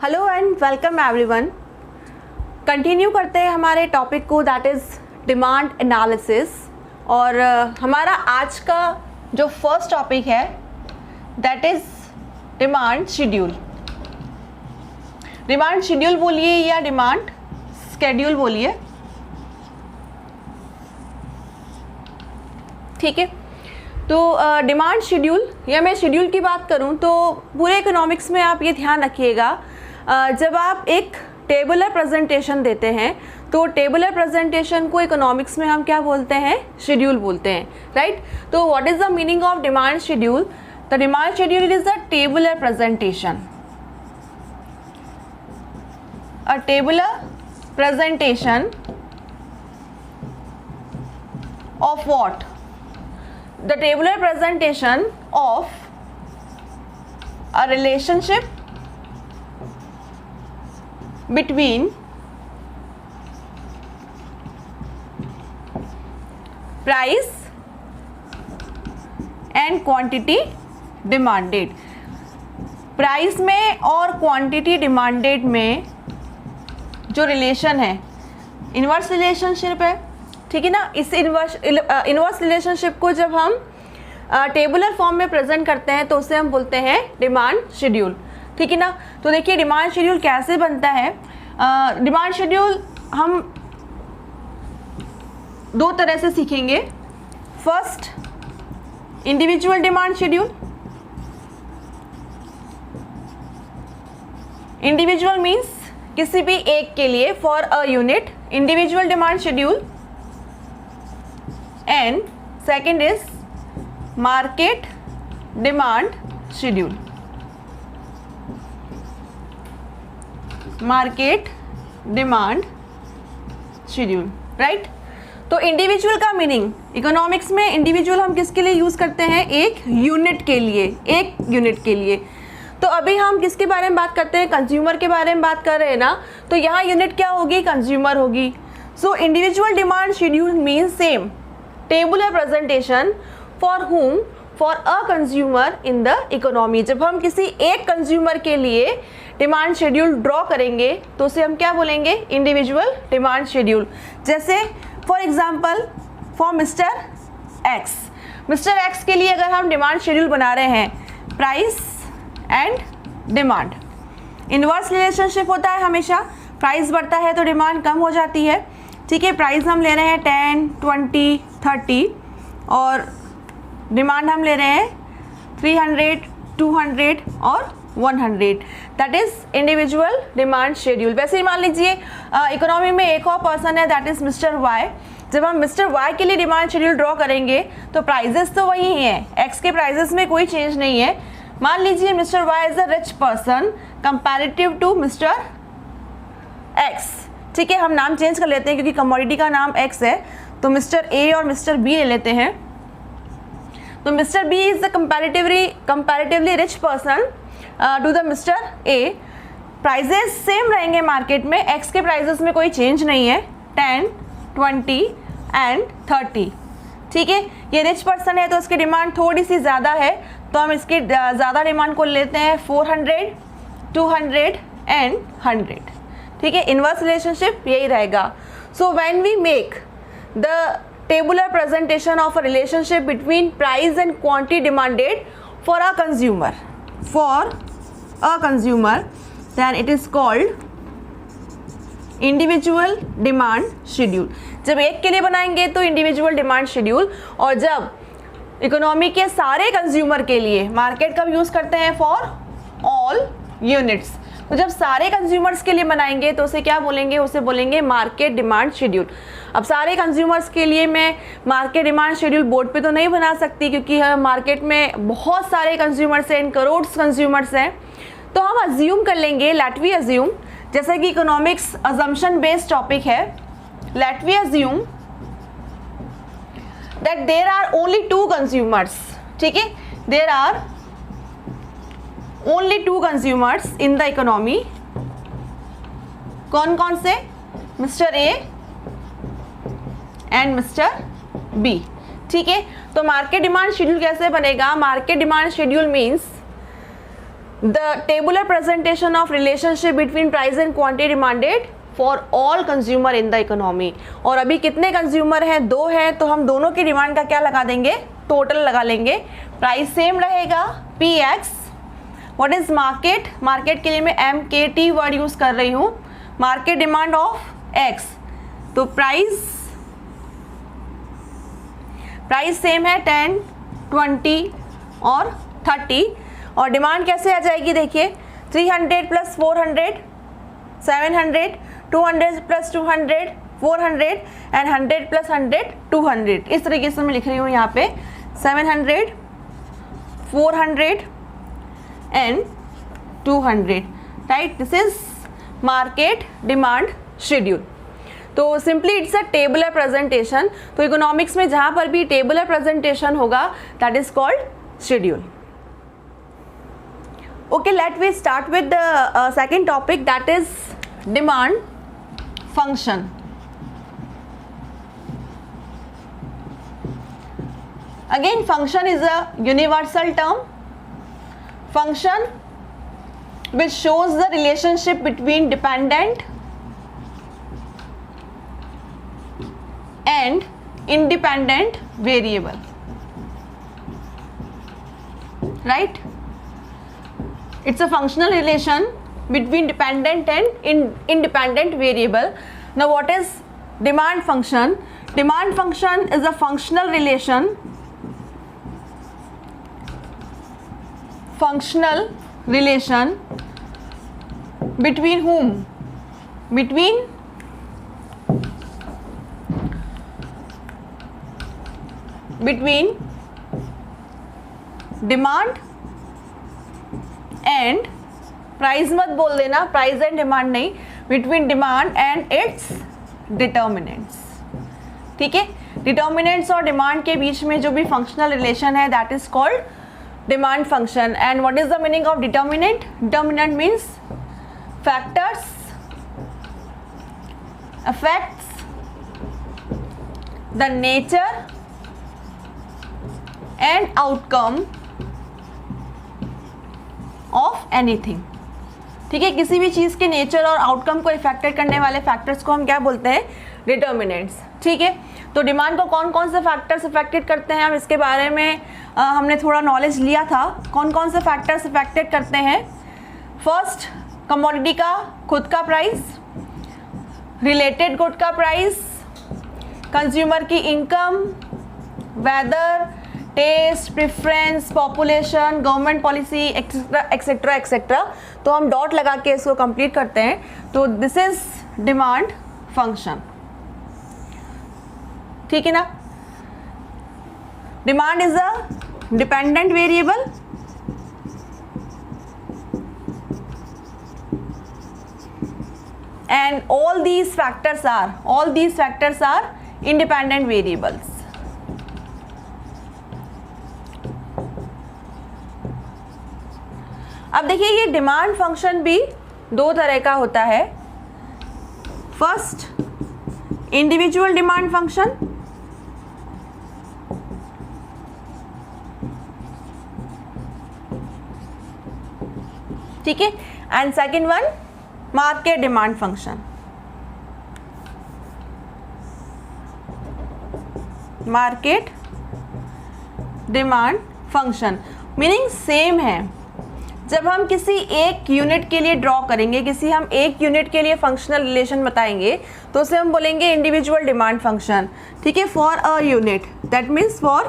Hello and welcome everyone. Continue करते हैं हमारे टॉपिक को, दैट इज़ डिमांड एनालिसिस। और हमारा आज का जो फर्स्ट टॉपिक है that is demand schedule. Demand schedule बोलिए या डिमांड स्केड्यूल बोलिए, ठीक है। तो डिमांड शेड्यूल या मैं शेड्यूल की बात करूं तो पूरे इकोनॉमिक्स में आप ये ध्यान रखिएगा, जब आप एक टेबुलर प्रेजेंटेशन देते हैं तो टेबुलर प्रेजेंटेशन को इकोनॉमिक्स में हम क्या बोलते हैं, शेड्यूल बोलते हैं, राइट। तो what is the meaning of demand schedule? The demand schedule is a tabular presentation, a tabular presentation of what? The tabular presentation of a relationship between price and quantity demanded। Price में और quantity demanded में जो relation है, inverse relationship है, ठीक है ना। इस इनवर्स रिलेशनशिप को जब हम टेबुलर फॉर्म में प्रेजेंट करते हैं तो उसे हम बोलते हैं डिमांड शेड्यूल, ठीक है ना। तो देखिए डिमांड शेड्यूल कैसे बनता है। डिमांड शेड्यूल हम दो तरह से सीखेंगे। First, individual demand schedule. Individual means किसी भी एक के लिए, for a unit, individual demand schedule. And second is market demand schedule। Market demand schedule, right. तो इंडिविजुअल का मीनिंग इकोनॉमिक्स में, इंडिविजुअल हम किसके लिए यूज करते हैं, एक यूनिट के लिए, एक यूनिट के लिए। तो अभी हम किसके बारे में बात करते हैं, कंज्यूमर के बारे में बात कर रहे हैं ना। तो यहाँ यूनिट क्या होगी, कंज्यूमर होगी। So individual demand schedule means same tabular presentation for whom, for a consumer in the economy. जब हम किसी एक कंज्यूमर के लिए डिमांड शेड्यूल ड्रॉ करेंगे तो उसे हम क्या बोलेंगे, इंडिविजुअल डिमांड शेड्यूल। जैसे for example for mister x, mister x के लिए अगर हम डिमांड शेड्यूल बना रहे हैं, price and demand, inverse relationship होता है हमेशा। प्राइस बढ़ता है तो डिमांड कम हो जाती है, ठीक है। प्राइस हम ले रहे हैं 10, 20, 30 और डिमांड हम ले रहे हैं 300, 200 और 100। That is individual demand schedule. वैसे ही मान लीजिए इकोनॉमी में एक और पर्सन है, दैट इज मिस्टर वाई। जब हम मिस्टर वाई के लिए डिमांड शेड्यूल ड्रॉ करेंगे तो प्राइजेस तो वही हैं, एक्स के प्राइजेस में कोई चेंज नहीं है। मान लीजिए mister Y is a rich person comparative to mister X, ठीक है। हम नाम चेंज कर लेते हैं क्योंकि कमोडिटी का नाम एक्स है, तो मिस्टर ए और मिस्टर बी ले लेते हैं। तो mister B is the comparatively rich person to the mister A. Prices same रहेंगे मार्केट में, एक्स के प्राइजेस में कोई चेंज नहीं है, 10, 20 एंड 30, ठीक है। ये रिच पर्सन है तो इसकी डिमांड थोड़ी सी ज़्यादा है, तो हम इसकी ज़्यादा डिमांड को लेते हैं 400, 200 एंड 100, ठीक है। इनवर्स रिलेशनशिप यही रहेगा। So when we make the tabular presentation of a relationship between price and quantity demanded for a consumer then it is called individual demand schedule. जब एक के लिए बनाएंगे तो इंडिविजुअल डिमांड शेड्यूल, और जब इकोनॉमी के सारे कंज्यूमर के लिए, मार्केट कब यूज करते हैं, फॉर ऑल यूनिट्स। तो जब सारे कंज्यूमर्स के लिए बनाएंगे तो उसे क्या बोलेंगे, उसे बोलेंगे मार्केट डिमांड शेड्यूल। अब सारे कंज्यूमर्स के लिए मैं मार्केट डिमांड शेड्यूल बोर्ड पे तो नहीं बना सकती क्योंकि मार्केट में बहुत सारे कंज्यूमर्स हैं, इन करोड़ कंज्यूमर्स हैं। तो हम अज्यूम कर लेंगे, लेट वी अज्यूम, जैसे कि इकोनॉमिक्स अजम्पशन बेस्ड टॉपिक है, let we assume that there are only 2 consumers, ठीक है। There are only 2 consumers in the economy. कौन कौन से, mister A and mister B, ठीक है। तो मार्केट डिमांड शेड्यूल कैसे बनेगा, market demand schedule means the tabular presentation of relationship between price and quantity demanded for all consumer in the economy. और अभी कितने कंज्यूमर हैं, 2 हैं, तो हम दोनों की डिमांड का क्या लगा देंगे, टोटल लगा लेंगे। प्राइस सेम रहेगा Px। What is market, market के लिए मैं MKT वर्ड यूज कर रही हूँ, मार्केट डिमांड ऑफ X, तो प्राइस सेम है 10, 20 और 30। और डिमांड कैसे आ जाएगी, देखिए 300 + 400 700, 200 + 200 400 एंड 100 + 100 200। इस तरीके से मैं लिख रही हूँ यहाँ पे 700 400 and 200, right. This is market demand schedule. तो simply it's a tabular presentation. तो इकोनॉमिक्स में जहाँ पर भी टेबुलर प्रेजेंटेशन होगा that is called schedule. Okay, let we start with the second topic, that is demand function. Again, function is a universal term. Function which shows the relationship between dependent and independent variable, right? It's a functional relation between dependent and independent variable. Now what is demand function? Demand function is a functional relation between whom? Between demand and price मत बोल देना, price and demand नहीं, between demand and it's determinants, ठीक है। Determinants और demand के बीच में जो भी फंक्शनल रिलेशन है that is called demand function. And what is the meaning of determinant? Determinant means factors affects the nature and outcome of anything, ठीक है। किसी भी चीज़ के नेचर और आउटकम को इफेक्टेड करने वाले फैक्टर्स को हम क्या बोलते हैं? डिटर्मिनेंट्स, ठीक है। तो डिमांड को कौन कौन से फैक्टर्स इफेक्टेड करते हैं, हम इसके बारे में हमने थोड़ा नॉलेज लिया था। कौन कौन से फैक्टर्स इफेक्टेड करते हैं? फर्स्ट, कमोडिटी का खुद का प्राइस, रिलेटेड गुड का प्राइस, कंज्यूमर की income, weather, taste, preference, population, government policy, etcetera etcetera. तो हम डॉट लगा के इसको कंप्लीट करते हैं। तो दिस इज डिमांड फंक्शन, ठीक है ना। Demand is a dependent variable and all these factors are independent variables. अब देखिए ये डिमांड फंक्शन भी 2 तरह का होता है। फर्स्ट, इंडिविजुअल डिमांड फंक्शन, ठीक है, and second one market demand function. Market demand function meaning same है। जब हम किसी एक यूनिट के लिए ड्रॉ करेंगे, हम एक यूनिट के लिए फंक्शनल रिलेशन बताएंगे, तो उसे हम बोलेंगे इंडिविजुअल डिमांड फंक्शन, ठीक है, for a unit, that means for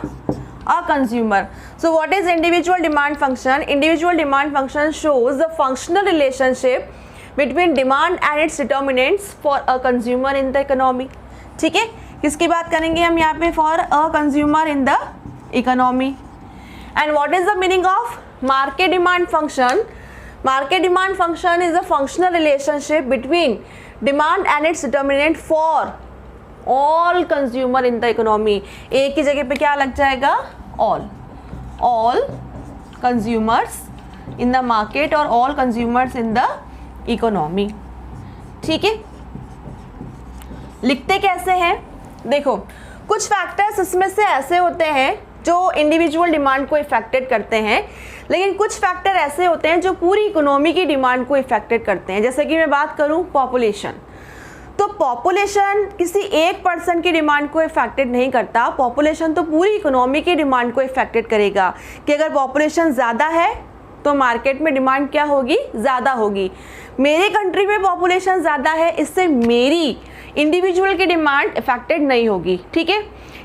a consumer. So what is individual demand function? Individual demand function shows the functional relationship between demand and it's determinants for a consumer in the economy, ठीक है। किसकी बात करेंगे हम यहाँ पे? For a consumer in the economy. And what is the meaning of market demand function? Market demand function is a functional relationship between demand and its determinant for all consumer in the economy. एक की जगह पे क्या लग जाएगा? all consumers in the market और all consumers in the economy, ठीक है। लिखते कैसे हैं? देखो, कुछ फैक्टर्स इसमें से ऐसे होते हैं जो इंडिविजुअल डिमांड को इफेक्टेड करते हैं, लेकिन कुछ फैक्टर ऐसे होते हैं जो पूरी इकोनॉमी की डिमांड को इफेक्टेड करते हैं। जैसे कि मैं बात करूं पॉपुलेशन, तो पॉपुलेशन किसी एक पर्सन की डिमांड को इफेक्टेड नहीं करता, पॉपुलेशन तो पूरी इकोनॉमी की डिमांड को इफेक्टेड करेगा कि अगर पॉपुलेशन ज़्यादा है तो मार्केट में डिमांड क्या होगी, ज़्यादा होगी। मेरी कंट्री में पॉपुलेशन ज़्यादा है, इससे मेरी इंडिविजुअल की डिमांड इफेक्टेड नहीं होगी, ठीक है।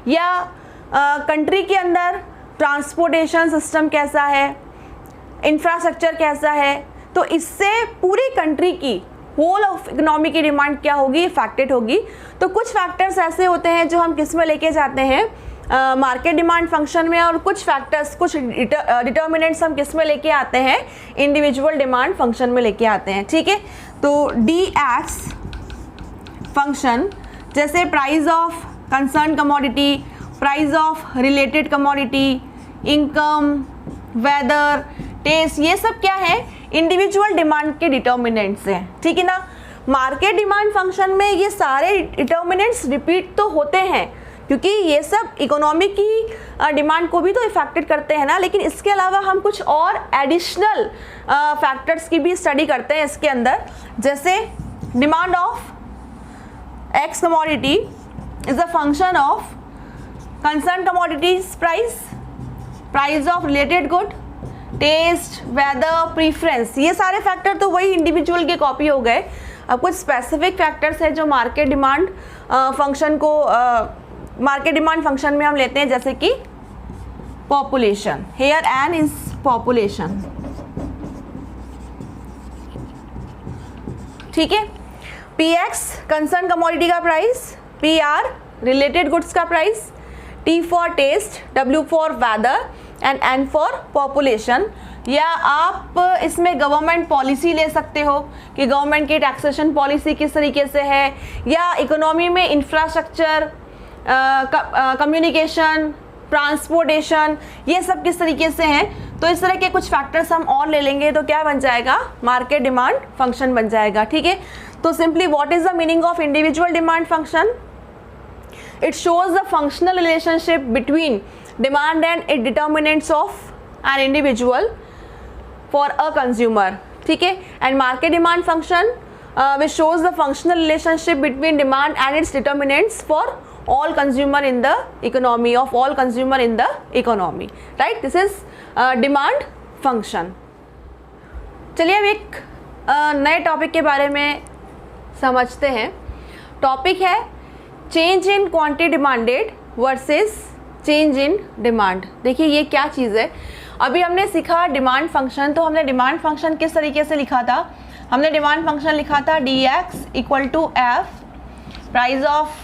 या कंट्री के अंदर ट्रांसपोर्टेशन सिस्टम कैसा है, इंफ्रास्ट्रक्चर कैसा है, तो इससे पूरी कंट्री की होल ऑफ इकोनॉमी की डिमांड क्या होगी, इफेक्टेड होगी। तो कुछ फैक्टर्स ऐसे होते हैं जो हम किस में लेके जाते हैं, मार्केट डिमांड फंक्शन में, और कुछ फैक्टर्स, कुछ डिटर्मिनेंट्स हम किस में लेके आते हैं, इंडिविजुअल डिमांड फंक्शन में लेके आते हैं, ठीक है। तो DX फंक्शन जैसे price of concern commodity, price of related commodity, income, weather, taste, ये सब क्या है, इंडिविजुअल डिमांड के डिटर्मिनेंट्स हैं, ठीक है ना। मार्केट डिमांड फंक्शन में ये सारे डिटर्मिनेंट्स रिपीट तो होते हैं क्योंकि ये सब इकोनॉमी की डिमांड को भी तो इफेक्टेड करते हैं ना, लेकिन इसके अलावा हम कुछ और एडिशनल फैक्टर्स की भी स्टडी करते हैं इसके अंदर। जैसे demand of X commodity is a function of concern commodities price, price of related good, taste, weather, preference, ये सारे फैक्टर तो वही इंडिविजुअल के कॉपी हो गए। अब कुछ स्पेसिफिक फैक्टर्स हैं जो मार्केट डिमांड फंक्शन को मार्केट डिमांड फंक्शन में हम लेते हैं, जैसे कि population, here N is population, ठीक है। PX कंसर्न कमोडिटी का प्राइस, PR रिलेटेड गुड्स का price, T for taste, W for weather and N for population. या आप इसमें गवर्नमेंट पॉलिसी ले सकते हो कि गवर्नमेंट की टैक्सेशन पॉलिसी किस तरीके से है, या इकोनॉमी में इंफ्रास्ट्रक्चर, कम्युनिकेशन, ट्रांसपोर्टेशन, ये सब किस तरीके से हैं। तो इस तरह के कुछ फैक्टर्स हम और ले लेंगे तो क्या बन जाएगा, मार्केट डिमांड फंक्शन बन जाएगा, ठीक है। तो simply what is the meaning of individual demand function? It shows the functional relationship between demand and its determinants of an individual for a consumer, ठीक है। And market demand function which shows the functional relationship between demand and its determinants for all consumer in the economy, of all consumer in the economy, right? This is demand function. चलिए अब एक नए topic के बारे में समझते हैं। Topic है change in quantity demanded versus change in demand. देखिए ये क्या चीज़ है। अभी हमने सीखा डिमांड फंक्शन, तो हमने डिमांड फंक्शन किस तरीके से लिखा था, हमने डिमांड फंक्शन लिखा था DX equal to F price of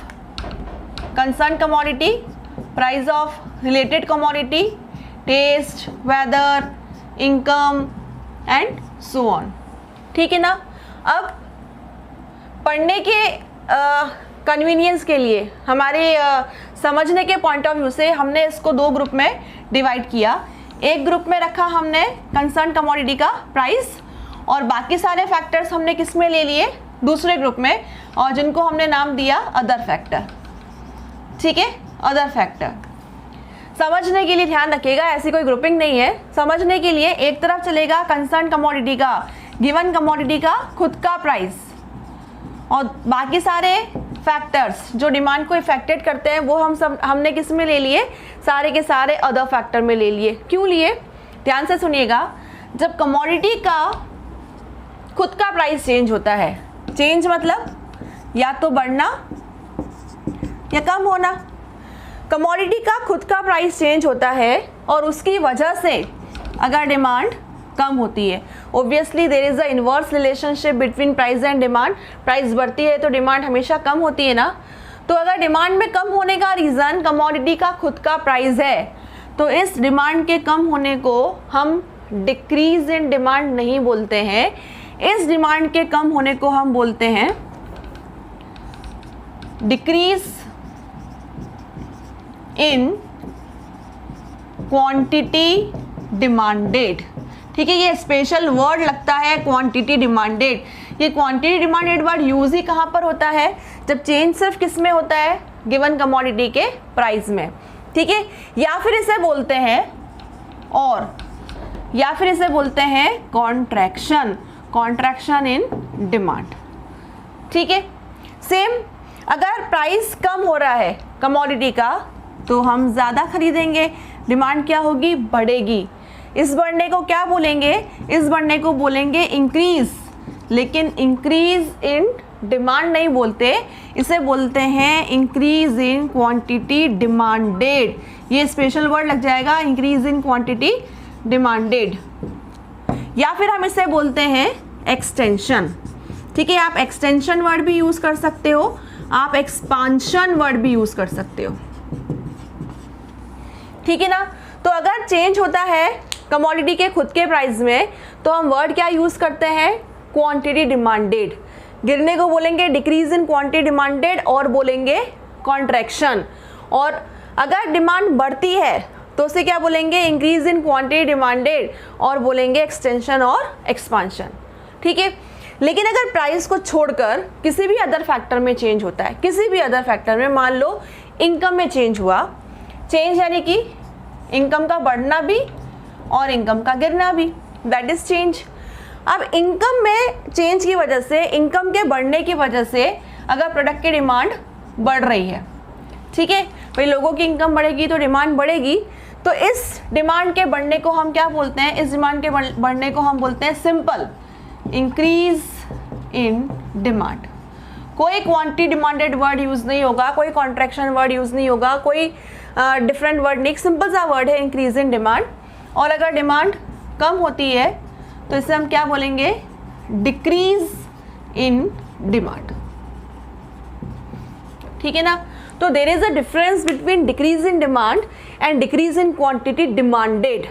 concern commodity, price of related commodity, taste, weather, income and so on, ठीक है ना। अब पढ़ने के कन्वीनियंस के लिए, हमारे समझने के पॉइंट ऑफ व्यू से हमने इसको दो ग्रुप में डिवाइड किया। एक ग्रुप में रखा हमने कंसर्न कमोडिटी का प्राइस, और बाकी सारे फैक्टर्स हमने किस में ले लिए, दूसरे ग्रुप में, और जिनको हमने नाम दिया अदर फैक्टर, ठीक है। अदर फैक्टर समझने के लिए ध्यान रखिएगा, ऐसी कोई ग्रुपिंग नहीं है। समझने के लिए एक तरफ चलेगा कंसर्न कमोडिटी का, गिवन कमोडिटी का खुद का प्राइस, और बाकी सारे फैक्टर्स जो डिमांड को इफेक्टेड करते हैं वो हमने किस में ले लिए, सारे के सारे अदर फैक्टर में ले लिए। क्यों लिए, ध्यान से सुनिएगा। जब कमोडिटी का खुद का प्राइस चेंज होता है, चेंज मतलब या तो बढ़ना या कम होना, कमोडिटी का खुद का प्राइस चेंज होता है और उसकी वजह से अगर डिमांड कम होती है, obviously there is a inverse relationship between price and demand. Price बढ़ती है तो डिमांड हमेशा कम होती है ना। तो अगर डिमांड में कम होने का रीज़न कमोडिटी का खुद का प्राइस है, तो इस डिमांड के कम होने को हम डिक्रीज इन डिमांड नहीं बोलते हैं, इस डिमांड के कम होने को हम बोलते हैं डिक्रीज इन क्वांटिटी डिमांडेड, ठीक है। ये स्पेशल वर्ड लगता है क्वांटिटी डिमांडेड। ये क्वांटिटी डिमांडेड वर्ड यूज ही कहाँ पर होता है, जब चेंज सिर्फ किस में होता है, गिवन कमोडिटी के प्राइस में। ठीक है, या फिर इसे बोलते हैं कॉन्ट्रैक्शन, कॉन्ट्रैक्शन इन डिमांड। ठीक है, सेम अगर प्राइस कम हो रहा है कमोडिटी का तो हम ज़्यादा खरीदेंगे, डिमांड क्या होगी, बढ़ेगी। इस बढ़ने को क्या बोलेंगे, इस बढ़ने को बोलेंगे इंक्रीज, लेकिन इंक्रीज इन डिमांड नहीं बोलते, इसे बोलते हैं इंक्रीज इन क्वांटिटी डिमांडेड। ये स्पेशल वर्ड लग जाएगा, इंक्रीज इन क्वांटिटी डिमांडेड। या फिर हम इसे बोलते हैं एक्सटेंशन। ठीक है, आप एक्सटेंशन वर्ड भी यूज कर सकते हो, आप एक्सपांशन वर्ड भी यूज कर सकते हो। ठीक है ना, तो अगर चेंज होता है कमोडिटी के खुद के प्राइस में तो हम वर्ड क्या यूज करते हैं, क्वांटिटी डिमांडेड। गिरने को बोलेंगे डिक्रीज इन क्वांटिटी डिमांडेड और बोलेंगे कॉन्ट्रैक्शन। और अगर डिमांड बढ़ती है तो उसे क्या बोलेंगे, इंक्रीज इन क्वांटिटी डिमांडेड और बोलेंगे एक्सटेंशन और एक्सपांशन। ठीक है, लेकिन अगर प्राइस को छोड़कर किसी भी अदर फैक्टर में चेंज होता है, किसी भी अदर फैक्टर में, मान लो इनकम में चेंज हुआ, चेंज यानी कि इनकम का बढ़ना भी और इनकम का गिरना भी, दैट इज चेंज। अब इनकम में चेंज की वजह से, इनकम के बढ़ने की वजह से अगर प्रोडक्ट की डिमांड बढ़ रही है, ठीक है, भाई लोगों की इनकम बढ़ेगी तो डिमांड बढ़ेगी, तो इस डिमांड के बढ़ने को हम क्या बोलते हैं, इस डिमांड के बढ़ने को हम बोलते हैं सिंपल इंक्रीज इन डिमांड। कोई क्वांटिटी डिमांडेड वर्ड यूज नहीं होगा, कोई कॉन्ट्रैक्शन वर्ड यूज नहीं होगा, कोई डिफरेंट वर्ड नहीं, सिंपल सा वर्ड है इंक्रीज इन डिमांड। और अगर डिमांड कम होती है तो इसे हम क्या बोलेंगे, डिक्रीज इन डिमांड। ठीक है ना, तो there is a difference between decrease in demand and decrease in quantity demanded.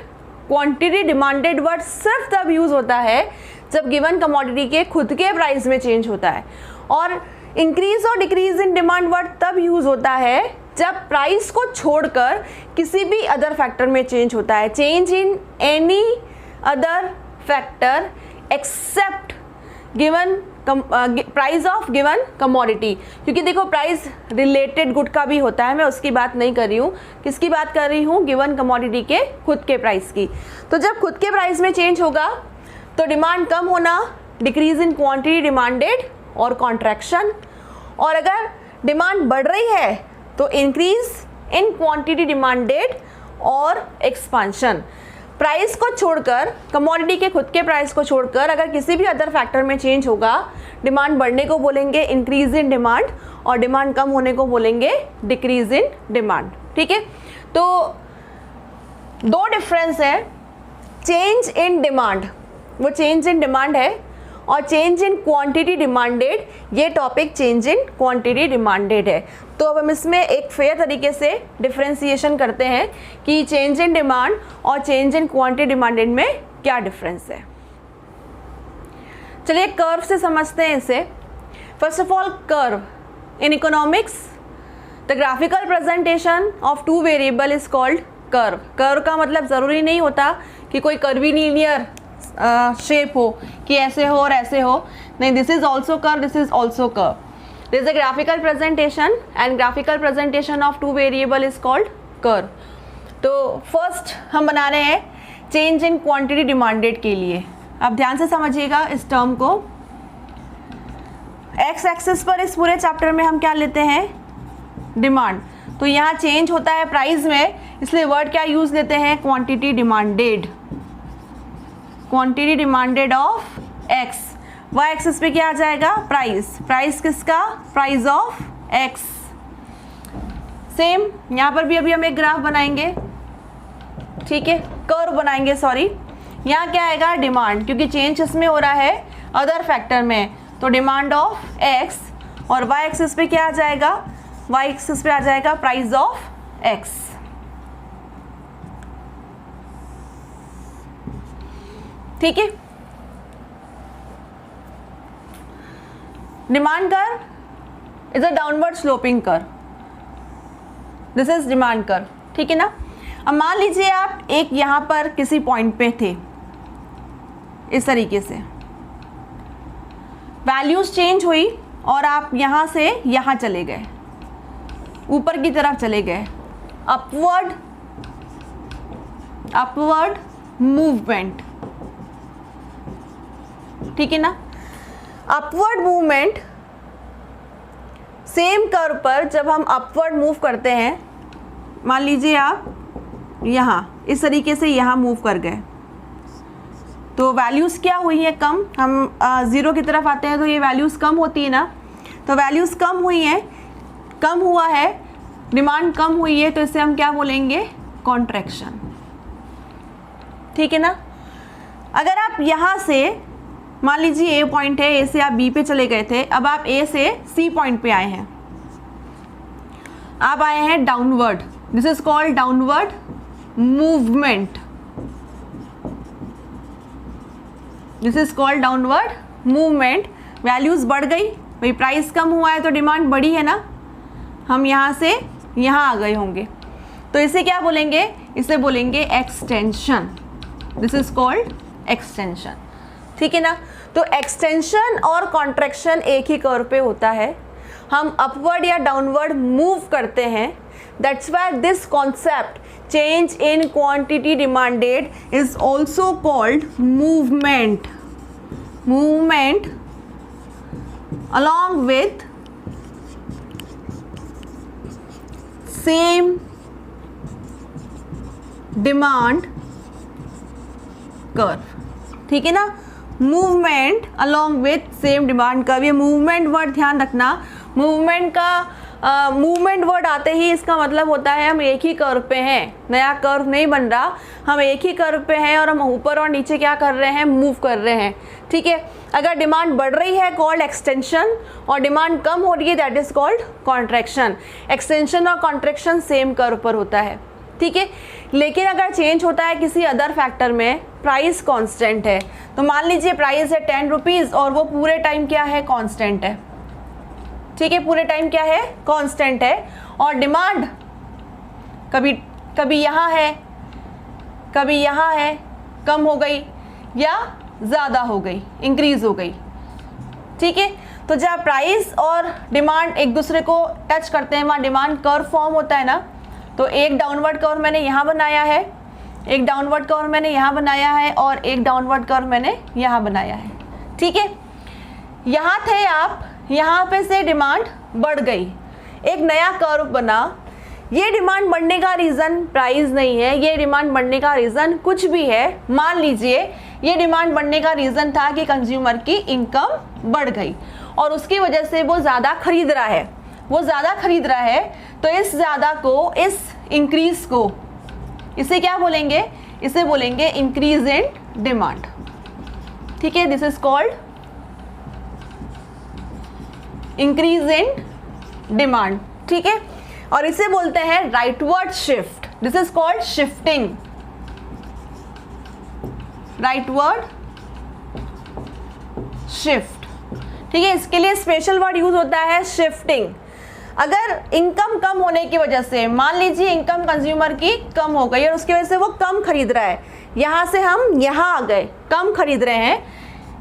Quantity demanded word सिर्फ तब यूज होता है जब गिवन कमोडिटी के खुद के प्राइस में चेंज होता है, और इंक्रीज और डिक्रीज इन डिमांड वर्ड तब यूज होता है जब प्राइस को छोड़कर किसी भी अदर फैक्टर में चेंज होता है, change in any other factor except given price of given commodity. क्योंकि देखो प्राइस रिलेटेड गुड का भी होता है, मैं उसकी बात नहीं कर रही हूँ, किसकी बात कर रही हूँ, गिवन कमोडिटी के खुद के प्राइस की। तो जब खुद के प्राइस में चेंज होगा तो डिमांड कम होना, डिक्रीज इन क्वांटिटी डिमांडेड और कॉन्ट्रैक्शन, और अगर डिमांड बढ़ रही है तो इंक्रीज इन क्वांटिटी डिमांडेड और एक्सपांशन। प्राइस को छोड़कर, कमोडिटी के खुद के प्राइस को छोड़कर अगर किसी भी अदर फैक्टर में चेंज होगा, डिमांड बढ़ने को बोलेंगे इंक्रीज इन डिमांड और डिमांड कम होने को बोलेंगे डिक्रीज इन डिमांड। ठीक है, तो दो डिफरेंस है, चेंज इन डिमांड वो चेंज इन डिमांड है, और चेंज इन क्वांटिटी डिमांडेड ये topic change in quantity demanded है। तो अब हम इसमें एक फेयर तरीके से डिफरेंशिएशन करते हैं कि चेंज इन डिमांड और चेंज इन क्वांटिटी डिमांडेड में क्या डिफरेंस है। चलिए कर्व से समझते हैं इसे। First of all, curve in economics the graphical presentation of two variable is called curve. Curve का मतलब ज़रूरी नहीं होता कि कोई कर्वीलिनियर शेप हो, कि ऐसे हो और ऐसे हो, नहीं, this is also curve, this is also curve. This is a graphical presentation and graphical presentation of two variable is called curve. तो फर्स्ट हम बना रहे हैं चेंज इन क्वांटिटी डिमांडेड के लिए। अब ध्यान से समझिएगा इस टर्म को। एक्स एक्सिस पर इस पूरे चैप्टर में हम क्या लेते हैं, डिमांड। तो यहाँ चेंज होता है प्राइस में, इसलिए वर्ड क्या यूज लेते हैं, quantity demanded, quantity demanded of X. Y axis पे क्या आ जाएगा, प्राइस। प्राइस किसका, प्राइस ऑफ एक्स। सेम यहाँ पर भी अभी हम एक ग्राफ बनाएंगे, ठीक है, कर्व बनाएंगे, सॉरी। यहाँ क्या आएगा, डिमांड, क्योंकि चेंज इसमें हो रहा है अदर फैक्टर में, तो डिमांड ऑफ एक्स। और वाई एक्सिस पे क्या आ जाएगा, वाई एक्सिस पे आ जाएगा प्राइस ऑफ एक्स। ठीक है, demand curve is a downward sloping curve, this is demand curve. ठीक है ना। अब मान लीजिए आप एक यहां पर किसी पॉइंट पे थे, इस तरीके से वैल्यूज चेंज हुई और आप यहां से यहां चले गए, ऊपर की तरफ चले गए, अपवर्ड मूवमेंट, ठीक है ना। अपवर्ड मूवमेंट, सेम कर्व पर जब हम अपवर्ड मूव करते हैं, मान लीजिए आप यहाँ इस तरीके से यहाँ मूव कर गए, तो वैल्यूज़ क्या हुई है कम, हम ज़ीरो की तरफ आते हैं तो ये वैल्यूज़ कम होती है ना, तो वैल्यूज़ कम हुई हैं, कम हुआ है, डिमांड कम हुई है, तो इसे हम क्या बोलेंगे, कॉन्ट्रैक्शन, ठीक है ना। अगर आप यहाँ से मान लीजिए ए पॉइंट है, ए से आप बी पे चले गए थे, अब आप ए से सी पॉइंट पे आए हैं, आप आए हैं downward, this is called downward movement, this is called downward movement. Values बढ़ गई, भाई प्राइस कम हुआ है तो डिमांड बढ़ी है ना, हम यहाँ से यहाँ आ गए होंगे, तो इसे क्या बोलेंगे, इसे बोलेंगे extension, this is called extension, ठीक है ना। तो एक्सटेंशन और कॉन्ट्रैक्शन एक ही कर्व पे होता है, हम अपवर्ड या डाउनवर्ड मूव करते हैं, that's why this concept change in quantity demanded is also called movement, movement along with same demand curve, ठीक है ना। Movement along with same demand curve, ये मूवमेंट वर्ड ध्यान रखना, मूवमेंट का मूवमेंट वर्ड आते ही इसका मतलब होता है हम एक ही कर्व पे हैं, नया कर्व नहीं बन रहा, हम एक ही कर्व पे हैं और हम ऊपर और नीचे क्या कर रहे हैं, मूव कर रहे हैं, ठीक है। अगर डिमांड बढ़ रही है कॉल्ड एक्सटेंशन और डिमांड कम हो रही है that is called contraction. Extension और कॉन्ट्रैक्शन सेम कर्व पर होता है, ठीक है। लेकिन अगर चेंज होता है किसी अदर फैक्टर में, प्राइस कांस्टेंट है, तो मान लीजिए प्राइस है 10 रुपीज़ और वो पूरे टाइम क्या है, कांस्टेंट है, ठीक है, पूरे टाइम क्या है, कांस्टेंट है, और डिमांड कभी कभी यहाँ है, कभी यहाँ है, कम हो गई या ज़्यादा हो गई, इंक्रीज हो गई, ठीक है। तो जब प्राइस और डिमांड एक दूसरे को टच करते हैं, वहाँ डिमांड कर्व फॉर्म होता है ना, तो एक डाउनवर्ड कर्व मैंने यहाँ बनाया है, एक डाउनवर्ड कर्व मैंने यहाँ बनाया है, और एक डाउनवर्ड कर्व मैंने यहाँ बनाया है, ठीक है। यहाँ थे आप, यहाँ पे से डिमांड बढ़ गई, एक नया कर्व बना, ये डिमांड बढ़ने का रीज़न प्राइस नहीं है, ये डिमांड बढ़ने का रीज़न कुछ भी है, मान लीजिए ये डिमांड बढ़ने का रीज़न था कि कंज्यूमर की इनकम बढ़ गई और उसकी वजह से वो ज़्यादा खरीद रहा है, वो ज़्यादा खरीद रहा है, तो इस ज़्यादा को, इस इंक्रीज को, इसे क्या बोलेंगे, इसे बोलेंगे इंक्रीज इन डिमांड, ठीक है, this is called increase in demand, ठीक है। और इसे बोलते हैं rightward shift, this is called shifting, rightward shift, ठीक है। इसके लिए स्पेशल वर्ड यूज होता है शिफ्टिंग। अगर इनकम कम होने की वजह से, मान लीजिए इनकम कंज्यूमर की कम हो गई और उसकी वजह से वो कम खरीद रहा है, यहाँ से हम यहाँ आ गए, कम खरीद रहे हैं,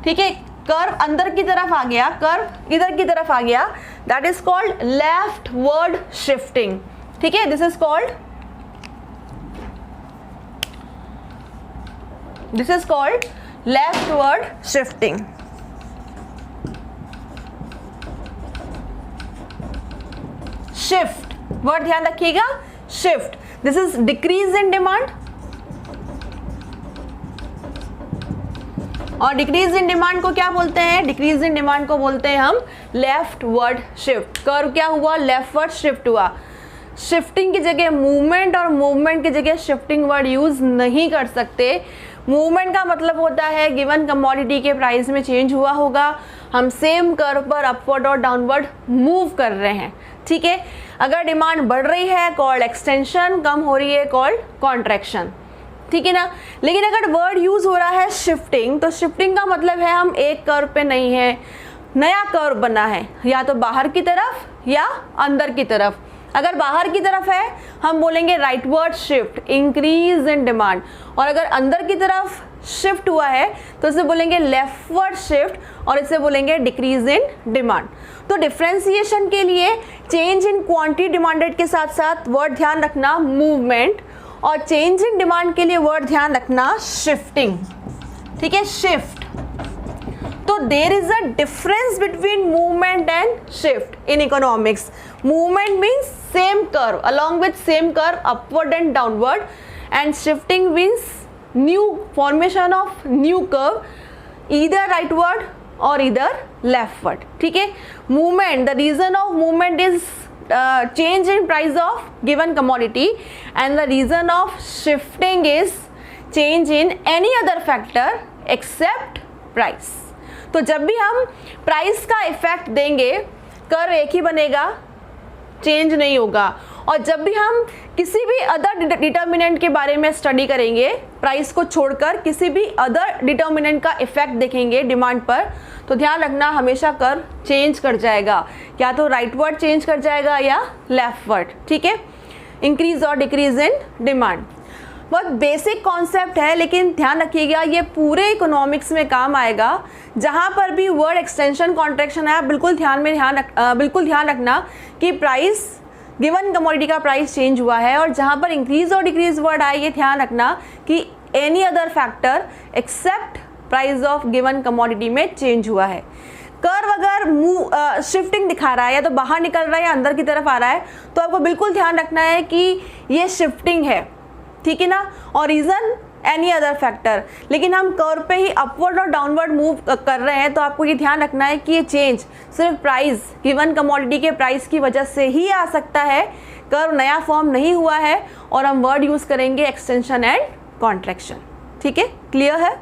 ठीक है, कर्व अंदर की तरफ आ गया, कर्व इधर की तरफ आ गया, that is called leftward shifting, ठीक है, this is called leftward shifting. Shift word ध्यान रखिएगा, shift, this is decrease in demand, और डिक्रीज इन डिमांड को क्या बोलते हैं, डिक्रीज इन डिमांड को बोलते हैं हम लेफ्टवर्ड शिफ्ट। कर्व क्या हुआ, लेफ्टवर्ड शिफ्ट हुआ। शिफ्टिंग की जगह मूवमेंट और मूवमेंट की जगह शिफ्टिंग वर्ड यूज नहीं कर सकते। मूवमेंट का मतलब होता है गिवन कमोडिटी के प्राइस में चेंज हुआ होगा, हम सेम कर्व पर अपवर्ड और डाउनवर्ड मूव कर रहे हैं, ठीक है। अगर डिमांड बढ़ रही है कॉल्ड एक्सटेंशन, कम हो रही है कॉल्ड कॉन्ट्रैक्शन, ठीक है ना। लेकिन अगर वर्ड यूज हो रहा है शिफ्टिंग, तो शिफ्टिंग का मतलब है हम एक कर्व पे नहीं है, नया कर्व बना है, या तो बाहर की तरफ या अंदर की तरफ, अगर बाहर की तरफ है हम बोलेंगे rightward shift, increase in demand, और अगर अंदर की तरफ शिफ्ट हुआ है तो इसे बोलेंगे लेफ्टवर्ड शिफ्ट और इसे बोलेंगे डिक्रीज इन डिमांड। तो डिफ्रेंसिएशन के लिए चेंज इन क्वांटिटी डिमांडेड के साथ साथ वर्ड ध्यान रखना मूवमेंट, और चेंज इन डिमांड के लिए वर्ड ध्यान रखना शिफ्टिंग। ठीक है, शिफ्ट। तो there is a difference between movement and shift in economics. Movement means same curve along with same curve upward and downward, and shifting means new formation of new curve, either rightward और either leftward. ठीक है, movement, the reason of movement is change in price of given commodity, and the reason of shifting is change in any other factor except price। तो जब भी हम price का effect देंगे curve एक ही बनेगा, चेंज नहीं होगा, और जब भी हम किसी भी अदर डिटर्मिनेंट के बारे में स्टडी करेंगे, प्राइस को छोड़कर किसी भी अदर डिटर्मिनेंट का इफेक्ट देखेंगे डिमांड पर, तो ध्यान रखना हमेशा कर्व चेंज कर जाएगा, या तो राइटवर्ड चेंज कर जाएगा या लेफ्टवर्ड। ठीक है, इंक्रीज और डिक्रीज इन डिमांड बहुत बेसिक कॉन्सेप्ट है, लेकिन ध्यान रखिएगा ये पूरे इकोनॉमिक्स में काम आएगा। जहाँ पर भी वर्ड एक्सटेंशन कॉन्ट्रैक्शन है बिल्कुल ध्यान रखना कि प्राइस गिवन कमोडिटी का प्राइस चेंज हुआ है, और जहाँ पर इंक्रीज और डिक्रीज वर्ड आए ये ध्यान रखना कि any other factor except price of given commodity में चेंज हुआ है। कर्व अगर शिफ्टिंग दिखा रहा है या तो बाहर निकल रहा है या अंदर की तरफ आ रहा है, तो आपको बिल्कुल ध्यान रखना है कि ये शिफ्टिंग है। ठीक है ना, और रीज़न एनी अदर फैक्टर, लेकिन हम कर्व पे ही अपवर्ड और डाउनवर्ड मूव कर रहे हैं, तो आपको ये ध्यान रखना है कि ये चेंज सिर्फ प्राइस गिवन कमोडिटी के प्राइस की वजह से ही आ सकता है, कर्व नया फॉर्म नहीं हुआ है, और हम वर्ड यूज़ करेंगे एक्सटेंशन एंड कॉन्ट्रैक्शन। ठीक है, क्लियर है।